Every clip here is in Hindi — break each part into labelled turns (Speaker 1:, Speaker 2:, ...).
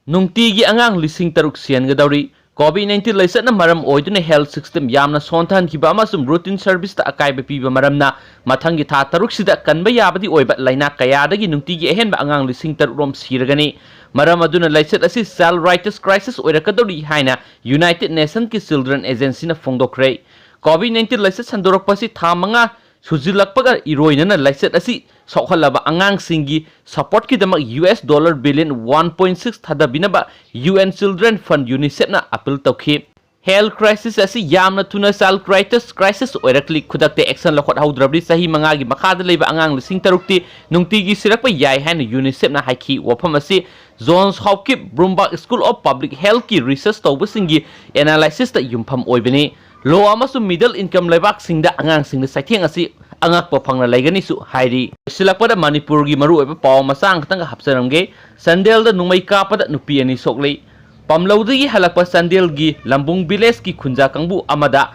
Speaker 1: नुंगतीगी अंगांग लिसिंग तरुक सियनगदौरी COVID-19 लाइसना मरम ओइदुना हेल्थ सिस्टम यामना सोंथानखिबा अमसुम रूटीन सर्विस ता अकाइबा पीबा मरमना मथंगी था तरुकसिदा कनबा याबदी ओइबा लाइना कयादगी नुंगतीगी अहेनबा अंगांग लिसिंग तरुक रोम सिरगनी मरम अदुना लाइसेट असि चाइल्ड राइट्स क्राइसिस ओइरकदौरी हाइना यूनाइटेड नेशन की चिल्ड्रन एजेंसी ना फोंदोखरे COVID-19 लाइसेट संदोरकपसि था मंगा सुजिलकपगा इरोइनना लाइसेट असि सौखलबा अंगांगसिंगी सपोर्ट की दमक $1 billion 1.6 थादबिनबा UN children fund UNICEF ना अपील तौखि हेल्थ क्राइसिस असि यामना थुना चाइल्ड राइट्स क्राइसिस ओइरकलि खुदकते एक्शन लखोट हौद्रबदि सही मंगागी मखादा लेबा अंगांग लिसिंग तरुक्ति नुंगतीगी सिरकपा याय हाइन यूनिसेफ ना हाइखि वफम असि Johns Hopkins Bloomberg school of public health की रिसर्च तौबसिंगी एनालिसिस ता युमफम ओइबनी लो अमसु मिडल इनकम लेबाक सिंगदा अंगांग सिंगदा साइथेंग असि अंगाकपा फंगना लाइगनिसु हाइरी सिलकपदा मणिपुर की मरु ओइबा पाव मसांग खतंग हपसरमगे संदेल द नुमई कापदा नुपी अनि सोकले पमलौदगी हलकपा संदेल की लंबुंग विलेज की खुंजा कंबु अमदा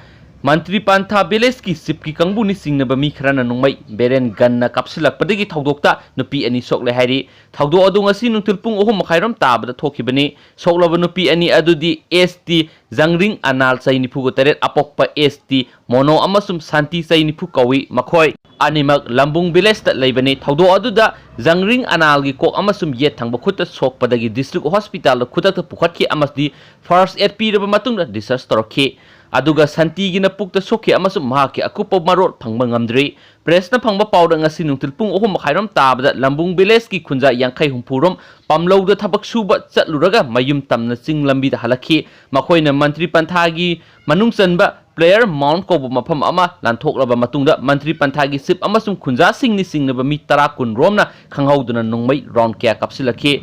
Speaker 1: मंत्री पांथा विलेज की सिप की कंबु नि सिंगनबा मी खराना नुमई बेरेन गन्ना कपसिलकपदगी थौदोक्ता नुपी अनि सोकले हाइरी थौदो अदु ngasi नुंतिल पुंग 3 मखाइरम ताबदा थोखिबनी सोकलबा नुपी अनि अदुदी एसटी जंगरिंग अनाल चै निफुगो तरेट अपोक्पा एसटी मोनो अमसुम शांति चै निफु कवि मखोय अनिमक लंबुंग विलेज ता लेबनी थौदो अदुदा जंगरिंग अनाल की कोक अमसुम येत थंगबा खुत सोकपदगी डिस्ट्रिक्ट हॉस्पिटल खुदक पुखटकी अमसदी फर्स्ट एड पीरबा मतुंग डिस्चार्ज तोरखी अदुगा संतीगी न पुक्ता सोखे अमसुम महाके अकुप मरोट फंगबा ngamdri प्रेस न फंगबा पाउदा ngasi नुंतिल पुंग 3 मखाइरम ताबदा लंबुंग विलेज की खुंजा यांखै हुंफुरम पमलौदा थबक सुबा चलुरगा मयुम तमना चिंग लंबी दा हलखी मखोइना मंत्री पंथागी मनुंग चनबा प्लेयर माउंट को मफम अमा लांथोकलबा मतुंगदा मंत्री पंथागी सिप अमसुम खुंजा सिंगनी सिंगनबा मी 10 कुन रोमना खंगौदुना नुंगमै राउंड क्या कपसिलखी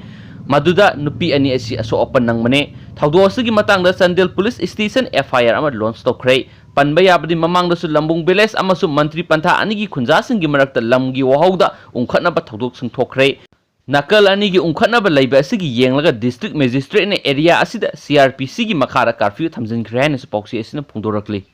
Speaker 1: मदुदा नुपी अनि असि असो ओपन नंगमने थौदो असुगी मतंगदा संदेल पुलिस स्टेशन FIR अमा लॉन्च तौखरे पनबा याबदि ममांगदसु लंबुंग विलेज अमसु मंत्री पंथा अनिगी खुंजासिंगी मरक्ता लमगी वहौदा उंखनबा थौदोक सिंथोखरे नकल अनिगी उंखनबा लैबा असिगी येंगलगा डिस्ट्रिक्ट मजिस्ट्रेट ने एरिया असिदा CRPC की मखारा कर्फ्यू थमजिनखरे हाइना पौक्सी असिना फोंदोरकली।